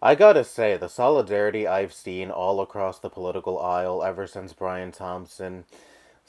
I gotta say, the solidarity I've seen all across the political aisle ever since Brian Thompson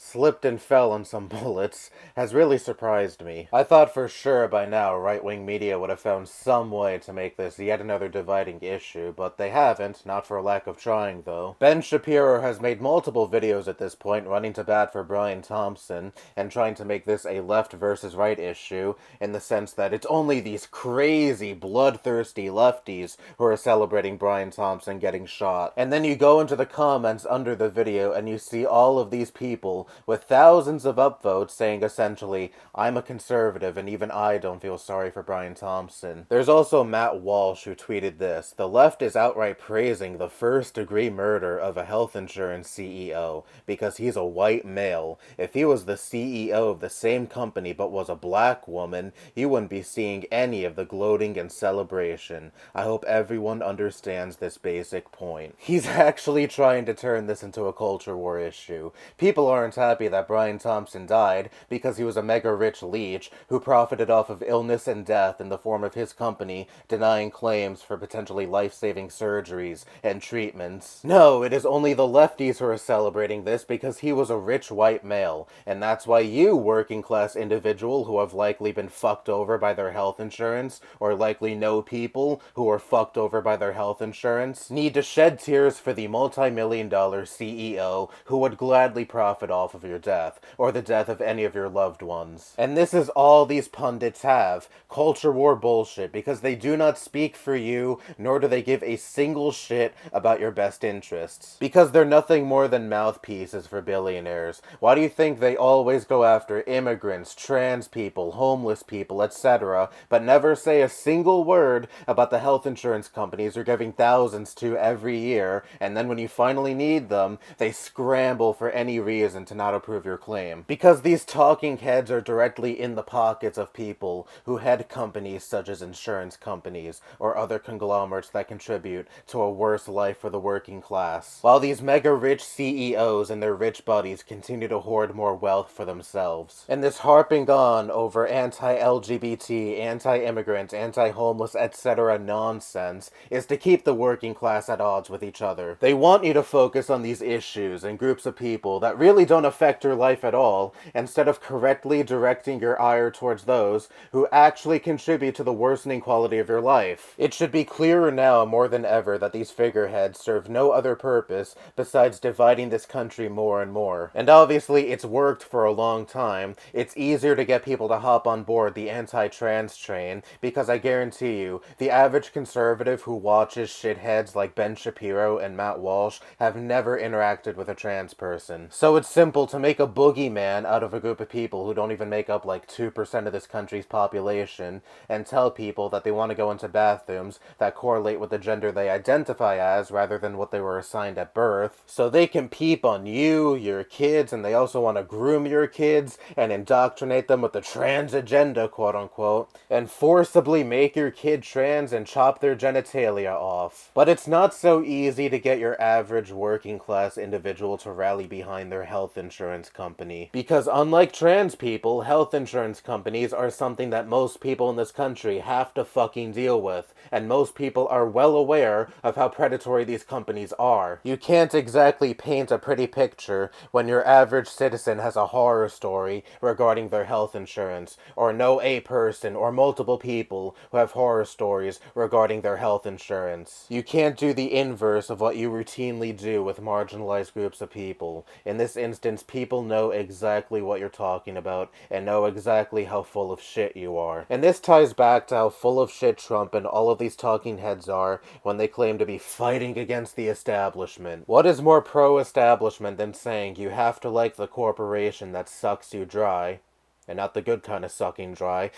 slipped and fell on some bullets has really surprised me. I thought for sure by now right-wing media would have found some way to make this yet another dividing issue, but they haven't, not for lack of trying though. Ben Shapiro has made multiple videos at this point running to bat for Brian Thompson and trying to make this a left versus right issue in the sense that it's only these crazy, bloodthirsty lefties who are celebrating Brian Thompson getting shot. And then you go into the comments under the video and you see all of these people with thousands of upvotes saying essentially, I'm a conservative and even I don't feel sorry for Brian Thompson. There's also Matt Walsh who tweeted this: the left is outright praising the first-degree murder of a health insurance CEO because he's a white male. If he was the CEO of the same company but was a black woman, you wouldn't be seeing any of the gloating and celebration. I hope everyone understands this basic point. He's actually trying to turn this into a culture war issue. People aren't happy that Brian Thompson died because he was a mega-rich leech who profited off of illness and death in the form of his company denying claims for potentially life-saving surgeries and treatments. No, it is only the lefties who are celebrating this because he was a rich white male, and that's why you, working-class individual who have likely been fucked over by their health insurance, or likely know people who are fucked over by their health insurance, need to shed tears for the multi-million-dollar CEO who would gladly profit off of your death, or the death of any of your loved ones. And this is all these pundits have: culture war bullshit, because they do not speak for you, nor do they give a single shit about your best interests. Because they're nothing more than mouthpieces for billionaires. Why do you think they always go after immigrants, trans people, homeless people, etc., but never say a single word about the health insurance companies you're giving thousands to every year, and then when you finally need them, they scramble for any reason to not approve your claim? Because these talking heads are directly in the pockets of people who head companies such as insurance companies or other conglomerates that contribute to a worse life for the working class. While these mega-rich CEOs and their rich buddies continue to hoard more wealth for themselves. And this harping on over anti-LGBT, anti-immigrant, anti-homeless, etc. nonsense is to keep the working class at odds with each other. They want you to focus on these issues and groups of people that really don't affect your life at all, instead of correctly directing your ire towards those who actually contribute to the worsening quality of your life. It should be clearer now more than ever that these figureheads serve no other purpose besides dividing this country more and more. And obviously it's worked for a long time. It's easier to get people to hop on board the anti-trans train because I guarantee you, the average conservative who watches shitheads like Ben Shapiro and Matt Walsh have never interacted with a trans person. So it's simple to make a boogeyman out of a group of people who don't even make up like 2% of this country's population and tell people that they want to go into bathrooms that correlate with the gender they identify as rather than what they were assigned at birth, so they can peep on you, your kids, and they also want to groom your kids and indoctrinate them with the trans agenda, quote unquote, and forcibly make your kid trans and chop their genitalia off. But it's not so easy to get your average working class individual to rally behind their health insurance company. Because unlike trans people, health insurance companies are something that most people in this country have to fucking deal with, and most people are well aware of how predatory these companies are. You can't exactly paint a pretty picture when your average citizen has a horror story regarding their health insurance, or know a person or multiple people who have horror stories regarding their health insurance. You can't do the inverse of what you routinely do with marginalized groups of people. In this instance, people know exactly what you're talking about and know exactly how full of shit you are. And this ties back to how full of shit Trump and all of these talking heads are when they claim to be fighting against the establishment. What is more pro-establishment than saying you have to like the corporation that sucks you dry, and not the good kind of sucking dry,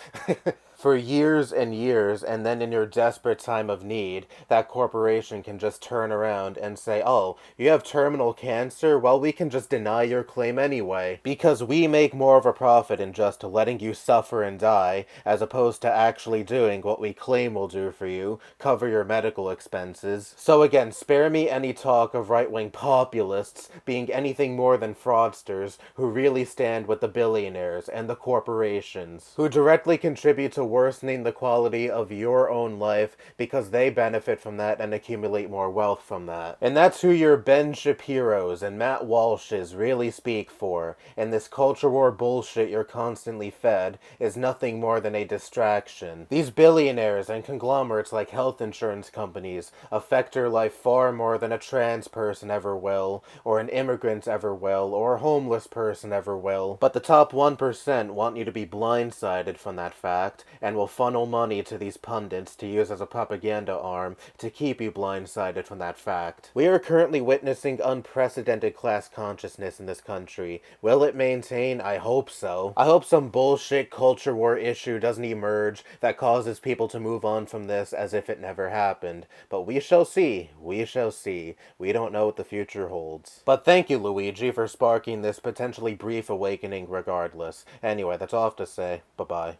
for years and years, and then in your desperate time of need, that corporation can just turn around and say, oh, you have terminal cancer? Well, we can just deny your claim anyway, because we make more of a profit in just letting you suffer and die, as opposed to actually doing what we claim will do for you, cover your medical expenses. So again, spare me any talk of right-wing populists being anything more than fraudsters who really stand with the billionaires and the corporations, who directly contribute to worsening the quality of your own life because they benefit from that and accumulate more wealth from that. And that's who your Ben Shapiro's and Matt Walsh's really speak for, and this culture war bullshit you're constantly fed is nothing more than a distraction. These billionaires and conglomerates like health insurance companies affect your life far more than a trans person ever will, or an immigrant ever will, or a homeless person ever will. But the top 1% want you to be blindsided from that fact, and will funnel money to these pundits to use as a propaganda arm to keep you blindsided from that fact. We are currently witnessing unprecedented class consciousness in this country. Will it maintain? I hope so. I hope some bullshit culture war issue doesn't emerge that causes people to move on from this as if it never happened. But we shall see. We shall see. We don't know what the future holds. But thank you, Luigi, for sparking this potentially brief awakening regardless. Anyway, that's all I have to say. Bye-bye.